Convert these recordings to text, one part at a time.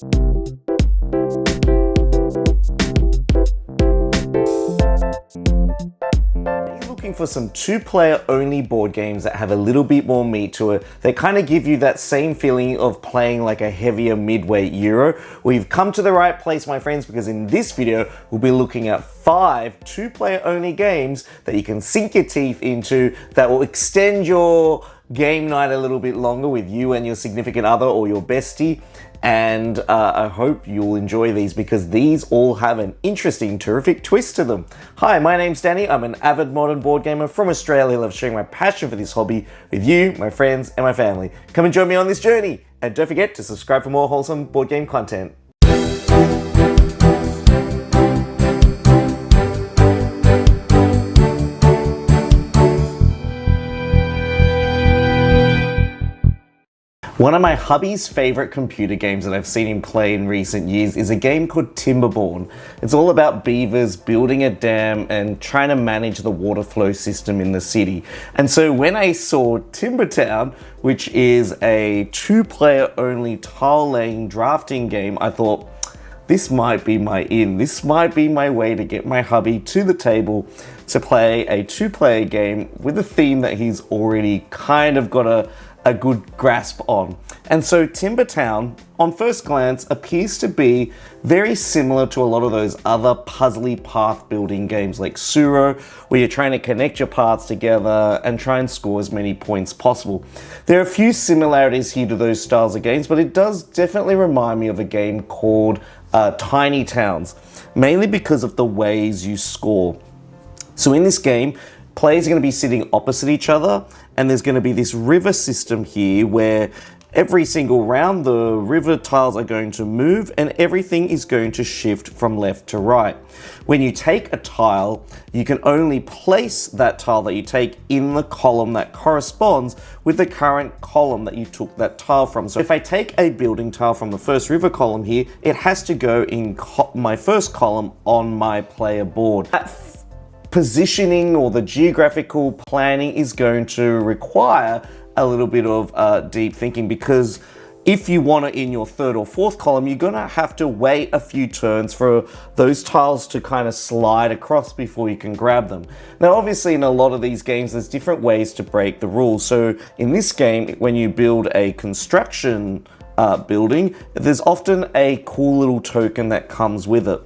Looking for some two-player only board games that have a little bit more meat to it, they kind of give you that same feeling of playing like a heavier midweight Euro. Well, you've come to the right place, my friends, because in this video we'll be looking at 5 two-player only games that you can sink your teeth into that will extend your game night a little bit longer with you and your significant other or your bestie. And I hope you'll enjoy these because these all have an interesting, terrific twist to them. Hi, my name's Danny. I'm an avid modern board gamer from Australia. I love sharing my passion for this hobby with you, my friends, and my family. Come and join me on this journey. And don't forget to subscribe for more wholesome board game content. One of my hubby's favorite computer games that I've seen him play in recent years is a game called Timberborn. It's all about beavers building a dam and trying to manage the water flow system in the city. And so when I saw Timbertown, which is a two-player only tile laying drafting game, I thought, this might be my in. This might be my way to get my hubby to the table to play a two-player game with a theme that he's already kind of got a good grasp on. And so Timbertown, on first glance, appears to be very similar to a lot of those other puzzly path building games like Suro, where you're trying to connect your paths together and try and score as many points possible. There are a few similarities here to those styles of games, but it does definitely remind me of a game called Tiny Towns, mainly because of the ways you score. So in this game, players are going to be sitting opposite each other, and there's going to be this river system here where every single round the river tiles are going to move and everything is going to shift from left to right. When you take a tile, you can only place that tile that you take in the column that corresponds with the current column that you took that tile from. So if I take a building tile from the first river column here, it has to go in my first column on my player board. That positioning or the geographical planning is going to require a little bit of deep thinking, because if you want it in your third or fourth column, you're gonna have to wait a few turns for those tiles to kind of slide across before you can grab them. Now, obviously in a lot of these games, there's different ways to break the rules. So in this game, when you build a construction building, there's often a cool little token that comes with it.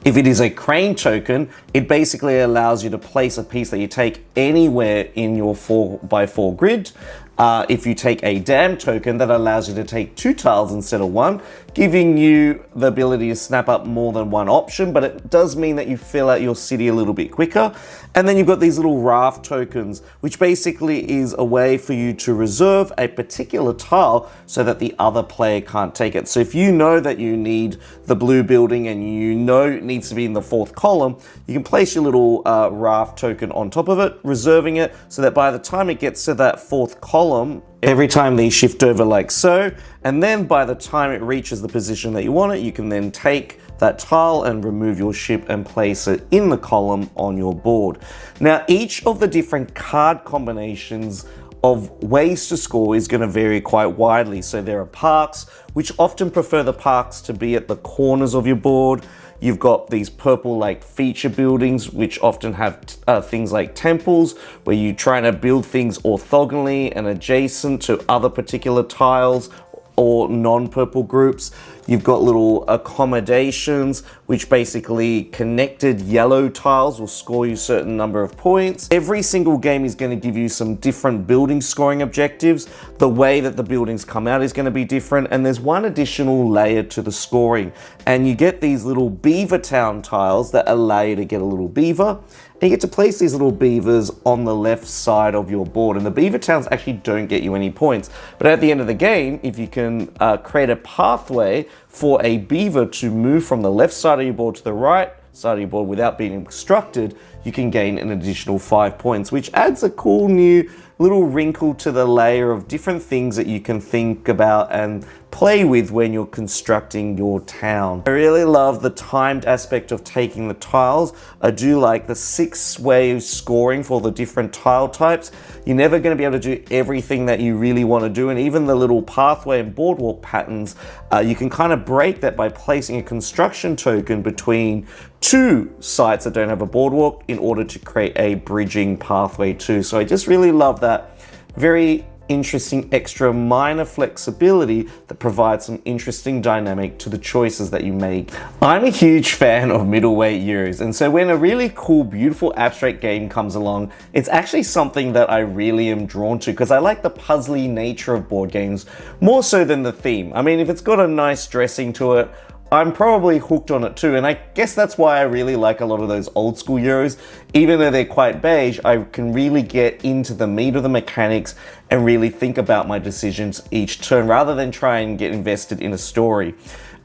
If it is a crane token, it basically allows you to place a piece that you take anywhere in your 4x4 grid. If you take a dam token, that allows you to take 2 tiles instead of 1, giving you the ability to snap up more than one option, but it does mean that you fill out your city a little bit quicker. And then you've got these little raft tokens, which basically is a way for you to reserve a particular tile so that the other player can't take it. So if you know that you need the blue building and you know it needs to be in the 4th column, you can place your little raft token on top of it, reserving it so that by the time it gets to that 4th column, every time these shift over like so, and then by the time it reaches the position that you want it, you can then take that tile and remove your ship and place it in the column on your board. Now, each of the different card combinations of ways to score is going to vary quite widely. So there are parks, which often prefer the parks to be at the corners of your board. You've got these purple like feature buildings, which often have things like temples, where you're trying to build things orthogonally and adjacent to other particular tiles or non-purple groups. You've got little accommodations, which basically connected yellow tiles will score you a certain number of points. Every single game is going to give you some different building scoring objectives. The way that the buildings come out is going to be different, and there's one additional layer to the scoring. And you get these little beaver town tiles that allow you to get a little beaver. And you get to place these little beavers on the left side of your board. And the beaver towns actually don't get you any points. But at the end of the game, if you can create a pathway for a beaver to move from the left side of your board to the right side of your board without being obstructed, you can gain an additional 5 points, which adds a cool new little wrinkle to the layer of different things that you can think about and play with when you're constructing your town. I really love the timed aspect of taking the tiles. I do like the 6-way scoring for the different tile types. You're never going to be able to do everything that you really want to do, and even the little pathway and boardwalk patterns, you can kind of break that by placing a construction token between 2 sites that don't have a boardwalk in order to create a bridging pathway too. So I just really love that very interesting extra minor flexibility that provides some interesting dynamic to the choices that you make. I'm a huge fan of middleweight Euros, and so when a really cool, beautiful abstract game comes along, it's actually something that I really am drawn to because I like the puzzly nature of board games more so than the theme. I mean, if it's got a nice dressing to it, I'm probably hooked on it too, and I guess that's why I really like a lot of those old school Euros. Even though they're quite beige, I can really get into the meat of the mechanics and really think about my decisions each turn rather than try and get invested in a story.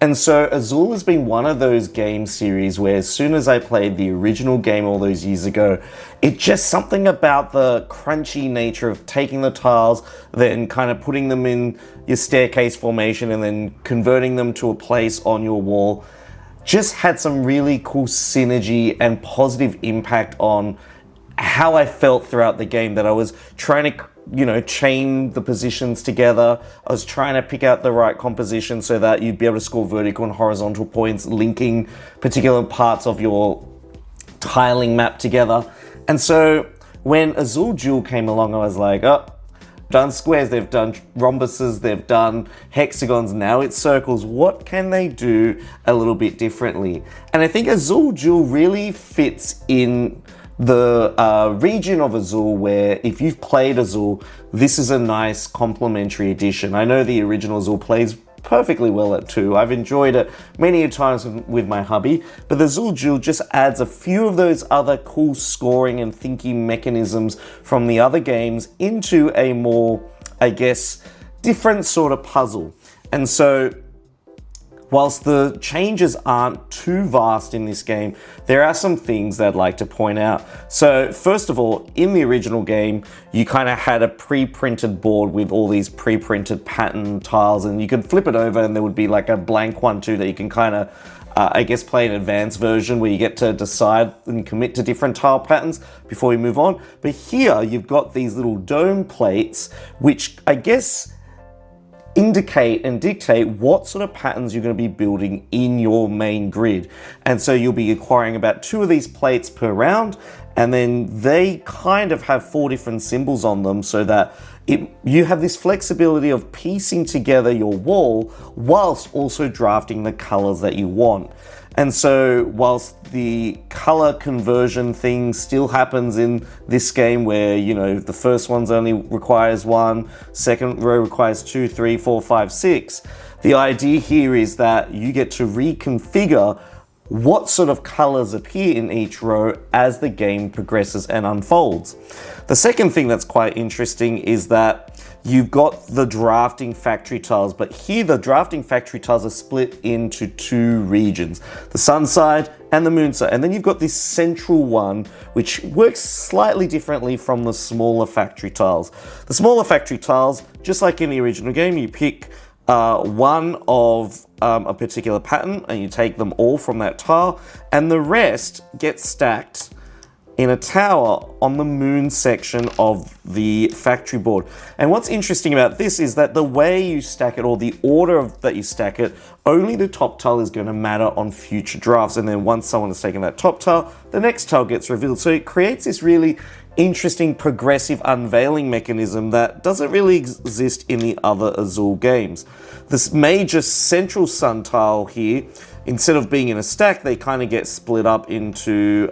And so Azul has been one of those game series where as soon as I played the original game all those years ago, it's just something about the crunchy nature of taking the tiles, then kind of putting them in your staircase formation and then converting them to a place on your wall, just had some really cool synergy and positive impact on how I felt throughout the game, that I was trying to, you know, chain the positions together. I was trying to pick out the right composition so that you'd be able to score vertical and horizontal points, linking particular parts of your tiling map together. And so when Azul Duel came along, I was like, oh, done squares, they've done rhombuses, they've done hexagons, now it's circles. What can they do a little bit differently? And I think Azul Duel really fits in the region of Azul where if you've played Azul, this is a nice complementary addition. I know the original Azul plays perfectly well at 2. I've enjoyed it many a times with my hubby, but the Azul Duel just adds a few of those other cool scoring and thinking mechanisms from the other games into a more, I guess, different sort of puzzle. And so whilst the changes aren't too vast in this game, there are some things that I'd like to point out. So first of all, in the original game, you kind of had a pre-printed board with all these pre-printed pattern tiles, and you could flip it over and there would be like a blank one too that you can kind of, I guess, play an advanced version where you get to decide and commit to different tile patterns before you move on. But here you've got these little dome plates, which I guess indicate and dictate what sort of patterns you're going to be building in your main grid. And so you'll be acquiring about 2 of these plates per round, and then they kind of have 4 different symbols on them so that you have this flexibility of piecing together your wall whilst also drafting the colors that you want. And so whilst the color conversion thing still happens in this game where, you know, the first one's only requires 1, second row requires 2, 3, 4, 5, 6, the idea here is that you get to reconfigure what sort of colors appear in each row as the game progresses and unfolds. The second thing that's quite interesting is that you've got the drafting factory tiles, but here the drafting factory tiles are split into 2 regions, the sun side and the moon side. And then you've got this central one, which works slightly differently from the smaller factory tiles. The smaller factory tiles, just like in the original game, you pick one of a particular pattern and you take them all from that tile, and the rest get stacked in a tower on the moon section of the factory board. And what's interesting about this is that the way you stack it, or the order that you stack it, only the top tile is going to matter on future drafts. And then once someone has taken that top tile, the next tile gets revealed. So it creates this really interesting progressive unveiling mechanism that doesn't really exist in the other Azul games. This major central sun tile here, instead of being in a stack, they kind of get split up into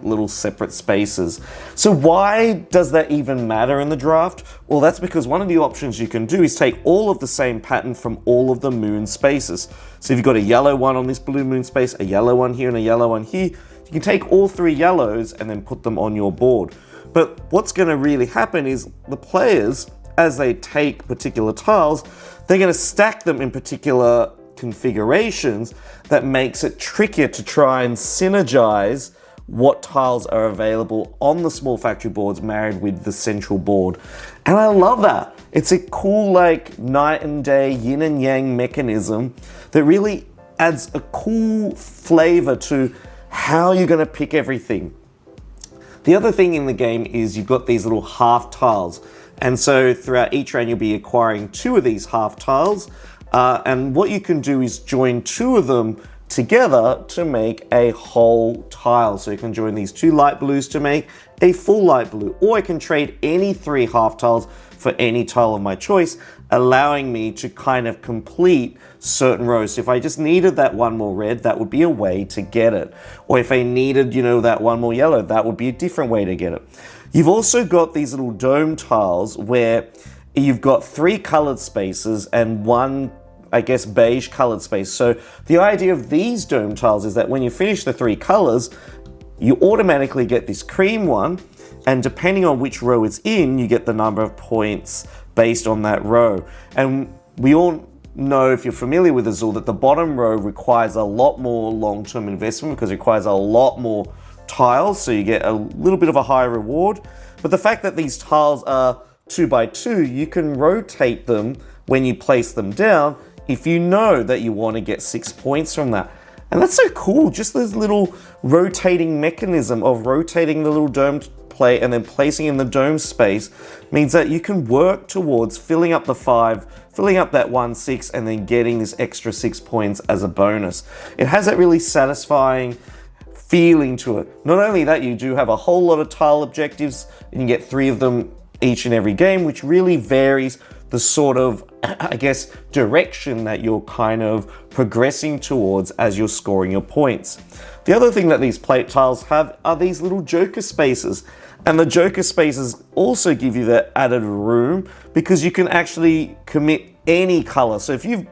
little separate spaces. So why does that even matter in the draft? Well, that's because one of the options you can do is take all of the same pattern from all of the moon spaces. So if you've got a yellow one on this blue moon space, a yellow one here, and a yellow one here, you can take all 3 yellows and then put them on your board. But what's going to really happen is the players, as they take particular tiles, they're going to stack them in particular configurations that makes it trickier to try and synergize what tiles are available on the small factory boards married with the central board. And I love that. It's a cool, like, night and day, yin and yang mechanism that really adds a cool flavor to how you're going to pick everything. The other thing in the game is you've got these little half tiles. And so throughout each round, you'll be acquiring 2 of these half tiles. And what you can do is join 2 of them together to make a whole tile. So you can join these 2 light blues to make a full light blue, or I can trade any 3 half tiles for any tile of my choice, allowing me to kind of complete certain rows. So if I just needed that 1 more red, that would be a way to get it. Or if I needed, you know, that 1 more yellow, that would be a different way to get it. You've also got these little dome tiles where you've got 3 colored spaces and 1, I guess, beige colored space. So the idea of these dome tiles is that when you finish the 3 colors, you automatically get this cream one, and depending on which row it's in, you get the number of points based on that row. And we all know, if you're familiar with Azul, that the bottom row requires a lot more long-term investment because it requires a lot more tiles, so you get a little bit of a higher reward. But the fact that these tiles are 2 by 2, you can rotate them when you place them down if you know that you want to get 6 points from that. And that's so cool, just this little rotating mechanism of rotating the little dome plate and then placing in the dome space means that you can work towards filling up the 5, filling up that 1 6, and then getting this extra 6 points as a bonus. It has that really satisfying feeling to it. Not only that, you do have a whole lot of tile objectives, and you get 3 of them each and every game, which really varies the sort of, I guess, direction that you're kind of progressing towards as you're scoring your points. The other thing that these plate tiles have are these little joker spaces. And the joker spaces also give you that added room because you can actually commit any color. So if you've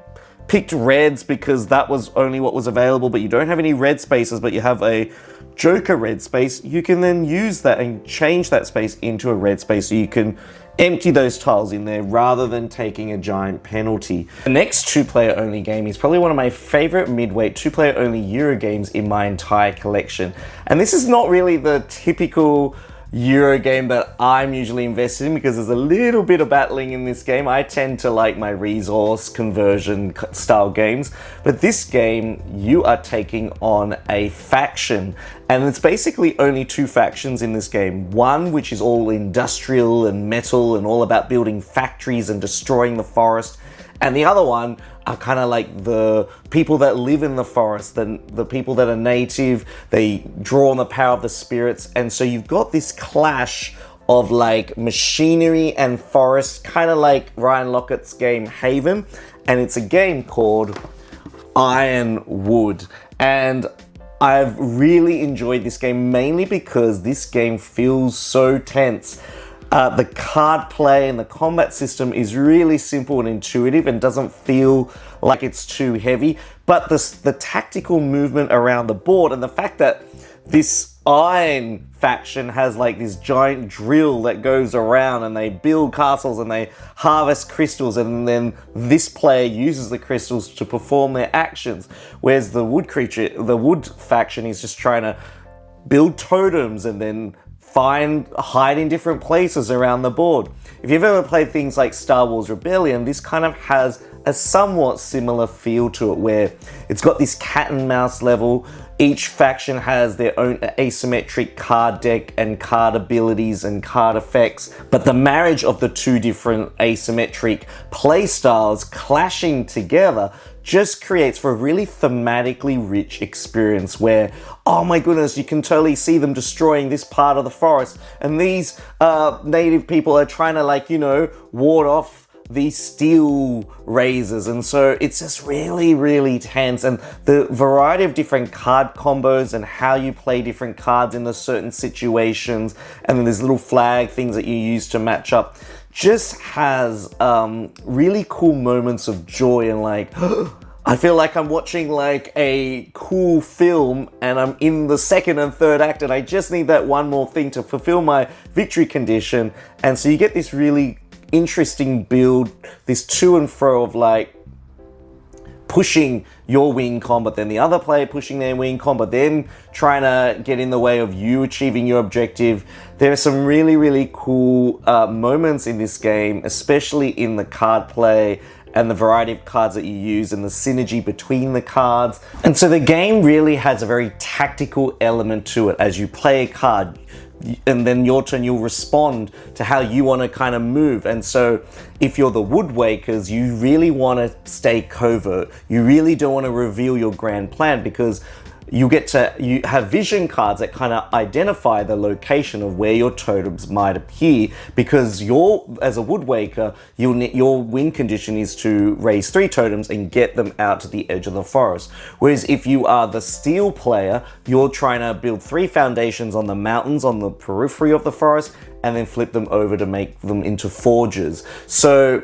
picked reds because that was only what was available, but you don't have any red spaces, but you have a joker red space, you can then use that and change that space into a red space so you can empty those tiles in there rather than taking a giant penalty. The next 2-player only game is probably one of my favorite midweight 2-player only Euro games in my entire collection. And this is not really the typical Euro game that I'm usually invested in because there's a little bit of battling in this game. I tend to like my resource conversion style games, but this game you are taking on a faction, and it's basically only 2 factions in this game. One which is all industrial and metal and all about building factories and destroying the forest, and the other one are kind of like the people that live in the forest, the people that are native, they draw on the power of the spirits. And so you've got this clash of like machinery and forest, kind of like Ryan Lockett's game Haven. And it's a game called Ironwood. And I've really enjoyed this game mainly because this game feels so tense. The card play and the combat system is really simple and intuitive and doesn't feel like it's too heavy. But the tactical movement around the board and the fact that this Iron faction has like this giant drill that goes around and they build castles and they harvest crystals, and then this player uses the crystals to perform their actions. Whereas the wood faction is just trying to build totems and then hide in different places around the board. If you've ever played things like Star Wars Rebellion, this kind of has a somewhat similar feel to it, where it's got this cat and mouse level. Each faction has their own asymmetric card deck and card abilities and card effects, but the marriage of the 2 different asymmetric play styles clashing together just creates for a really thematically rich experience where, oh my goodness, you can totally see them destroying this part of the forest, and these native people are trying to, like, you know, ward off these steel razors. And so it's just really, really tense, and the variety of different card combos and how you play different cards in the certain situations, and then there's little flag things that you use to match up, just has really cool moments of joy and like I feel like I'm watching like a cool film and I'm in the 2nd and 3rd act and I just need that one more thing to fulfill my victory condition. And so you get this really interesting build, this to and fro of like pushing your win con, but then the other player pushing their win con, but then trying to get in the way of you achieving your objective. There are some really, really cool moments in this game, especially in the card play and the variety of cards that you use and the synergy between the cards. And so the game really has a very tactical element to it. As you play a card, and then your turn, you'll respond to how you want to kind of move. And so if you're the Woodwakers, you really want to stay covert. You really don't want to reveal your grand plan, because you have vision cards that kind of identify the location of where your totems might appear, because as a Woodwaker, your win condition is to raise 3 totems and get them out to the edge of the forest. Whereas if you are the Steel player, you're trying to build 3 foundations on the mountains on the periphery of the forest and then flip them over to make them into forges. So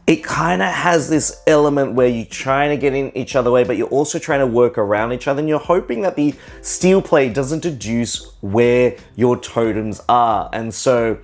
it kind of has this element where you're trying to get in each other's way, but you're also trying to work around each other, and you're hoping that the Steel play doesn't deduce where your totems are. And so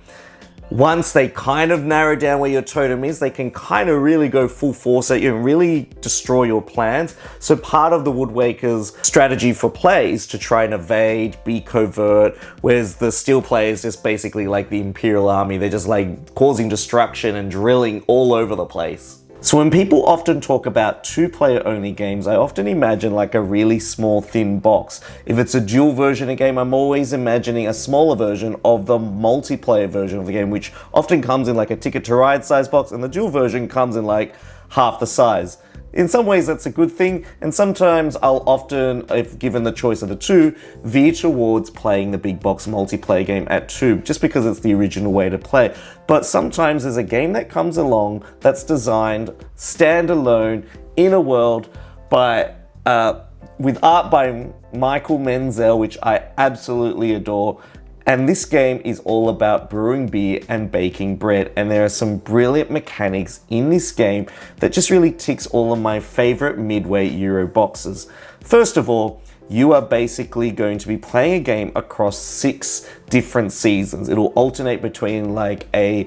once they kind of narrow down where your totem is, they can kind of really go full force at you and really destroy your plans. So part of the Woodwaker's strategy for play is to try and evade, be covert, whereas the Steel play is just basically like the Imperial Army. They're just like causing destruction and drilling all over the place. So when people often talk about 2-player only games, I often imagine like a really small, thin box. If it's a dual version of a game, I'm always imagining a smaller version of the multiplayer version of the game, which often comes in like a Ticket to Ride size box, and the dual version comes in like half the size. In some ways that's a good thing, and sometimes I'll often, if given the choice of the two, veer towards playing the big box multiplayer game at 2, just because it's the original way to play. But sometimes there's a game that comes along that's designed standalone in a world with art by Michael Menzel, which I absolutely adore. And this game is all about brewing beer and baking bread. And there are some brilliant mechanics in this game that just really ticks all of my favorite midway Euro boxes. First of all, you are basically going to be playing a game across 6 different seasons. It'll alternate between like a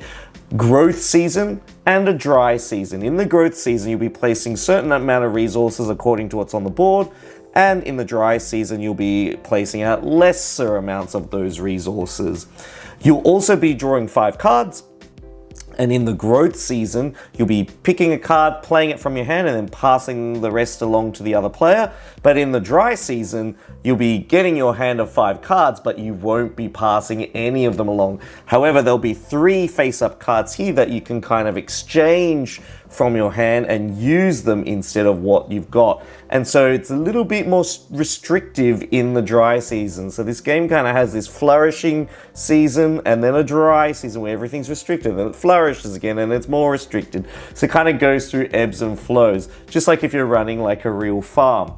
growth season and a dry season. In the growth season, you'll be placing a certain amount of resources according to what's on the board. And in the dry season, you'll be placing out lesser amounts of those resources. You'll also be drawing 5 cards. And in the growth season, you'll be picking a card, playing it from your hand, and then passing the rest along to the other player. But in the dry season, you'll be getting your hand of 5 cards, but you won't be passing any of them along. However, there'll be 3 face-up cards here that you can kind of exchange from your hand and use them instead of what you've got. And so it's a little bit more restrictive in the dry season. So this game kind of has this flourishing season and then a dry season where everything's restricted, and it flourishes again and it's more restricted. So it kind of goes through ebbs and flows, just like if you're running like a real farm.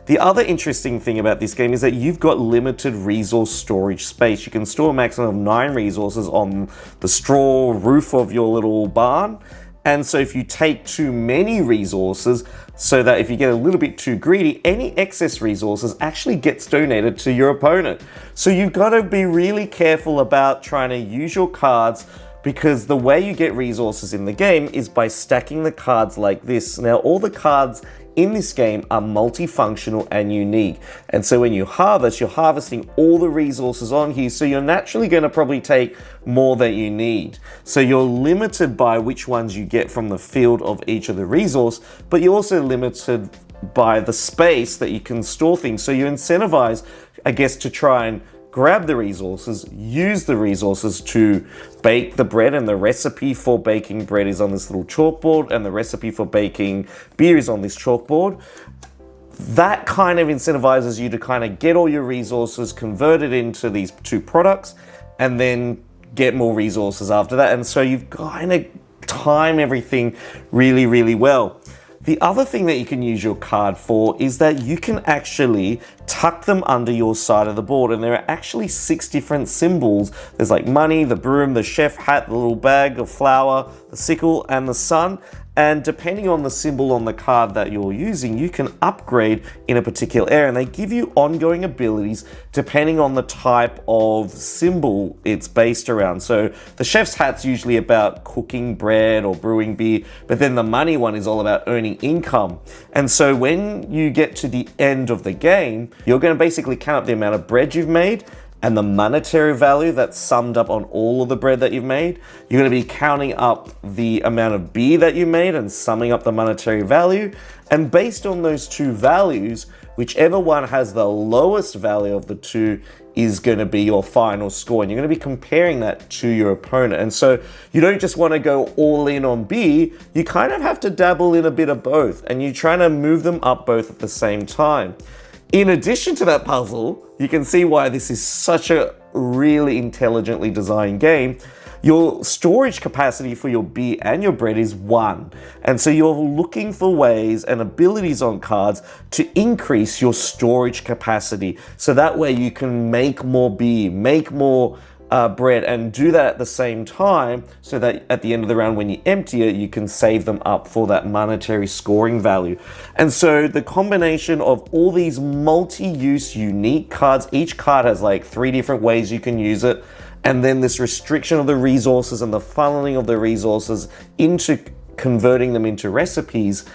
The other interesting thing about this game is that you've got limited resource storage space. You can store a maximum of 9 resources on the straw roof of your little barn. And so if you take too many resources, so that if you get a little bit too greedy, any excess resources actually gets donated to your opponent. So you've got to be really careful about trying to use your cards, because the way you get resources in the game is by stacking the cards like this. Now, all the cards in this game are multifunctional and unique. And so when you harvest, you're harvesting all the resources on here, so you're naturally going to probably take more than you need. So you're limited by which ones you get from the field of each of the resource, but you're also limited by the space that you can store things. So you're incentivized, I guess, to try and grab the resources, use the resources to bake the bread, and the recipe for baking bread is on this little chalkboard, and the recipe for baking beer is on this chalkboard. That kind of incentivizes you to kind of get all your resources converted into these 2 products, and then get more resources after that. And so you've kind of time everything really, really well. The other thing that you can use your card for is that you can actually tuck them under your side of the board, and there are actually 6 different symbols. There's like money, the broom, the chef hat, the little bag of flour, the sickle, and the sun. And depending on the symbol on the card that you're using, you can upgrade in a particular area, and they give you ongoing abilities depending on the type of symbol it's based around. So the chef's hat's usually about cooking bread or brewing beer, but then the money one is all about earning income. And so when you get to the end of the game, you're going to basically count up the amount of bread you've made and the monetary value that's summed up on all of the bread that you've made. You're going to be counting up the amount of beer that you made and summing up the monetary value. And based on those two values, whichever one has the lowest value of the two is going to be your final score. And you're going to be comparing that to your opponent. And so you don't just want to go all in on beer, you kind of have to dabble in a bit of both. And you're trying to move them up both at the same time. In addition to that puzzle, you can see why this is such a really intelligently designed game. Your storage capacity for your beer and your bread is 1. And so you're looking for ways and abilities on cards to increase your storage capacity. So that way you can make more beer, make more bread, and do that at the same time so that at the end of the round when you empty it, you can save them up for that monetary scoring value. And so the combination of all these multi-use unique cards, each card has like 3 different ways you can use it, and then this restriction of the resources and the funneling of the resources into converting them into recipes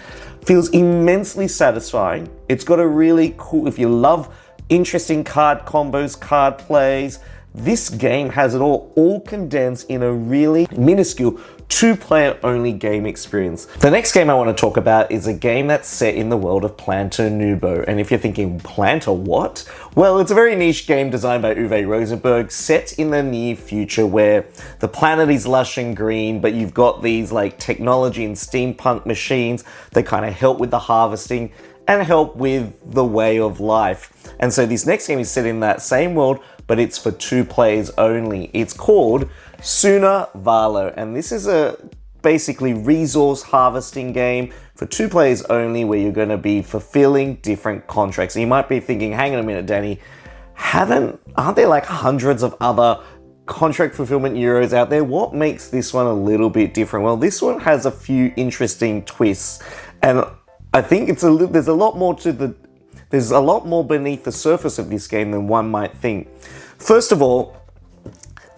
feels immensely satisfying. It's got a really cool, if you love interesting card combos, card plays, this game has it all condensed in a really minuscule 2-player only game experience. The next game I want to talk about is a game that's set in the world of Planter Nubo. And if you're thinking, Planter what? Well, it's a very niche game designed by Uwe Rosenberg, set in the near future where the planet is lush and green, but you've got these like technology and steampunk machines that kind of help with the harvesting and help with the way of life. And so this next game is set in that same world, but it's for 2 players only. It's called Suna Valo, and this is a basically resource harvesting game for 2 players only where you're going to be fulfilling different contracts. And you might be thinking, hang on a minute, Danny, aren't there like hundreds of other contract fulfillment euros out there? What makes this one a little bit different? Well, this one has a few interesting twists, and I think there's a lot more beneath the surface of this game than one might think. First of all,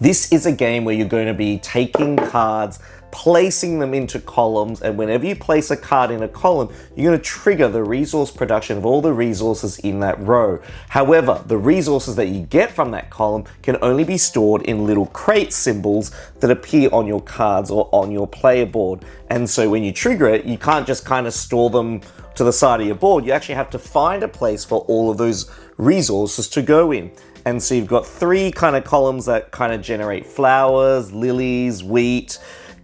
this is a game where you're going to be taking cards, placing them into columns, and whenever you place a card in a column, you're going to trigger the resource production of all the resources in that row. However, the resources that you get from that column can only be stored in little crate symbols that appear on your cards or on your player board. And so when you trigger it, you can't just kind of store them to the side of your board. You actually have to find a place for all of those resources to go in. And so you've got 3 kind of columns that kind of generate flowers, lilies, wheat,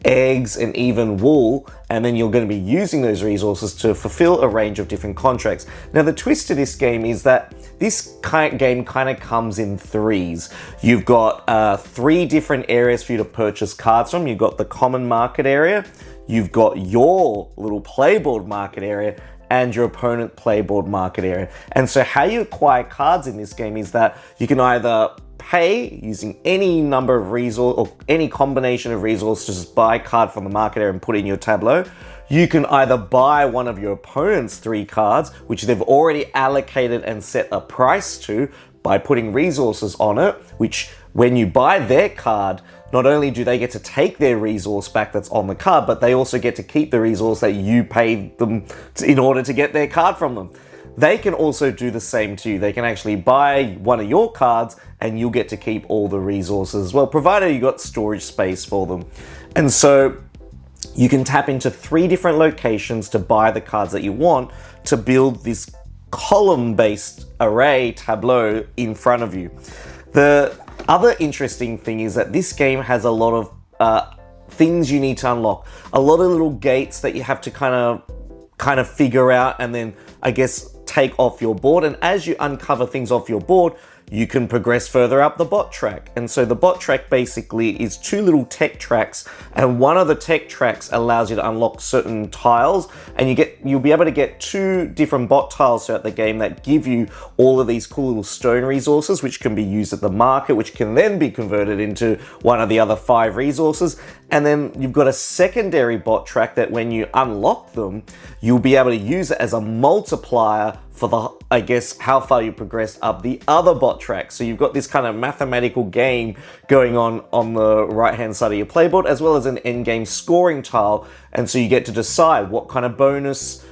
eggs, and even wool, and then you're going to be using those resources to fulfill a range of different contracts. Now, the twist to this game is that this game kind of comes in 3s. You've got 3 different areas for you to purchase cards from. You've got the common market area, you've got your little playboard market area, and your opponent playboard market area. And so how you acquire cards in this game is that you can either pay using any number of resource or any combination of resources, just buy a card from the market area and put it in your tableau. You can either buy one of your opponent's 3 cards, which they've already allocated and set a price to by putting resources on it, which when you buy their card, not only do they get to take their resource back that's on the card, but they also get to keep the resource that you paid them in order to get their card from them. They can also do the same to you. They can actually buy one of your cards and you'll get to keep all the resources as well, provided you got storage space for them. And so you can tap into 3 different locations to buy the cards that you want to build this column-based array tableau in front of you. The other interesting thing is that this game has a lot of things you need to unlock. A lot of little gates that you have to kind of figure out and then, I guess, take off your board. And as you uncover things off your board, you can progress further up the bot track. And so the bot track basically is 2 little tech tracks, and one of the tech tracks allows you to unlock certain tiles, and you'll be able to get 2 different bot tiles throughout the game that give you all of these cool little stone resources, which can be used at the market, which can then be converted into one of the other 5 resources. And then you've got a secondary bot track that when you unlock them, you'll be able to use it as a multiplier for I guess, how far you progress up the other bot track. So you've got this kind of mathematical game going on the right-hand side of your playboard, as well as an end-game scoring tile. And so you get to decide what kind of bonus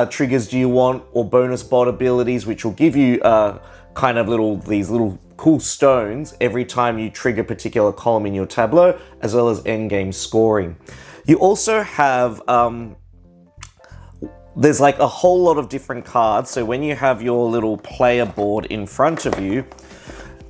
triggers do you want, or bonus bot abilities, which will give you kind of these little cool stones every time you trigger a particular column in your tableau, as well as end-game scoring. You also have there's like a whole lot of different cards. So when you have your little player board in front of you,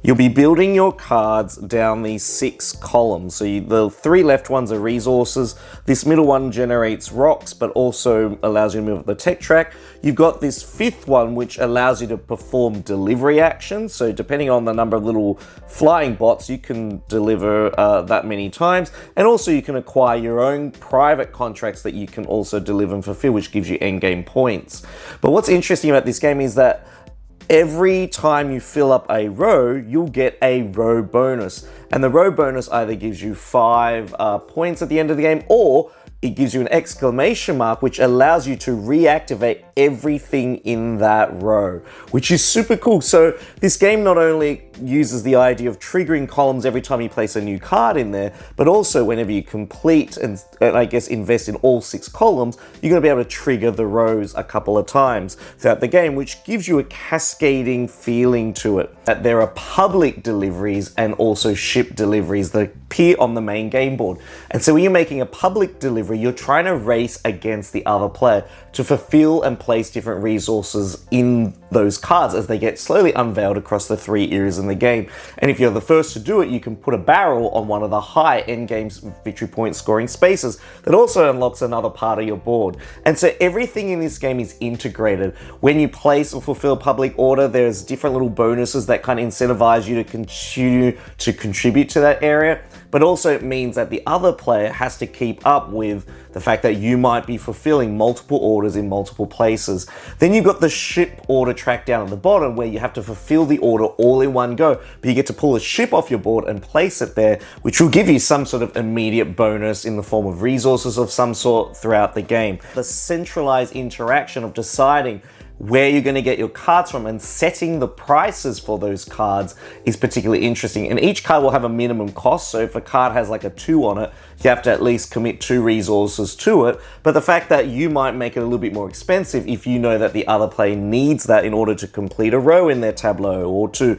you'll be building your cards down these 6 columns. So the 3 left ones are resources. This middle one generates rocks, but also allows you to move up the tech track. You've got this 5th one, which allows you to perform delivery actions. So depending on the number of little flying bots, you can deliver that many times. And also you can acquire your own private contracts that you can also deliver and fulfill, which gives you endgame points. But what's interesting about this game is that every time you fill up a row, you'll get a row bonus. And the row bonus either gives you 5 points at the end of the game, or it gives you an exclamation mark, which allows you to reactivate everything in that row, which is super cool. So this game not only uses the idea of triggering columns every time you place a new card in there, but also whenever you complete and I guess invest in all 6 columns, you're going to be able to trigger the rows a couple of times throughout the game, which gives you a cascading feeling to it. That there are public deliveries and also ship deliveries that appear on the main game board. And so when you're making a public delivery, you're trying to race against the other player to fulfill and place different resources in those cards as they get slowly unveiled across the 3 areas in the game. And if you're the first to do it, you can put a barrel on one of the high end-game victory point scoring spaces that also unlocks another part of your board. And so everything in this game is integrated. When you place or fulfill public order, there's different little bonuses that kind of incentivize you to continue to contribute to that area. But also it means that the other player has to keep up with the fact that you might be fulfilling multiple orders in multiple places. Then you've got the ship order track down at the bottom, where you have to fulfill the order all in one go, but you get to pull a ship off your board and place it there, which will give you some sort of immediate bonus in the form of resources of some sort throughout the game. The centralized interaction of deciding where you're going to get your cards from and setting the prices for those cards is particularly interesting. And each card will have a minimum cost. So if a card has like a 2 on it, you have to at least commit 2 resources to it. But the fact that you might make it a little bit more expensive if you know that the other player needs that in order to complete a row in their tableau, or to,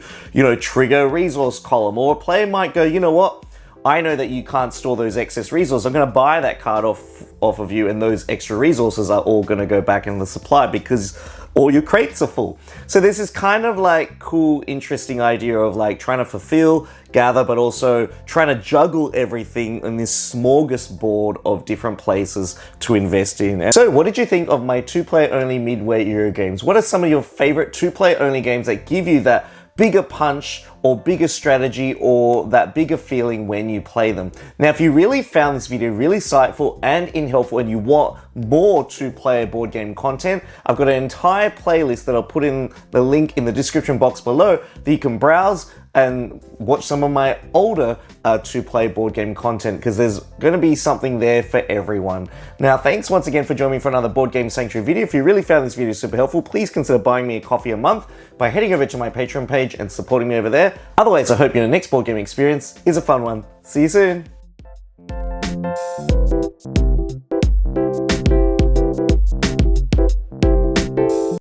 trigger a resource column. Or a player might go, you know what? I know that you can't store those excess resources. I'm going to buy that card off of you, and those extra resources are all going to go back in the supply because all your crates are full. So this is kind of like cool, interesting idea of like trying to fulfill, gather, but also trying to juggle everything in this smorgasbord of different places to invest in. And so what did you think of my 2-player only mid-weight Euro games? What are some of your favorite 2-player only games that give you that bigger punch or bigger strategy or that bigger feeling when you play them? Now, if you really found this video really insightful and helpful, and you want more 2-player board game content, I've got an entire playlist that I'll put in the link in the description box below that you can browse and watch some of my older 2-player board game content, because there's going to be something there for everyone. Now, thanks once again for joining me for another Board Game Sanctuary video. If you really found this video super helpful, please consider buying me a coffee a month by heading over to my Patreon page and supporting me over there. Otherwise, I hope your next board game experience is a fun one. See you soon.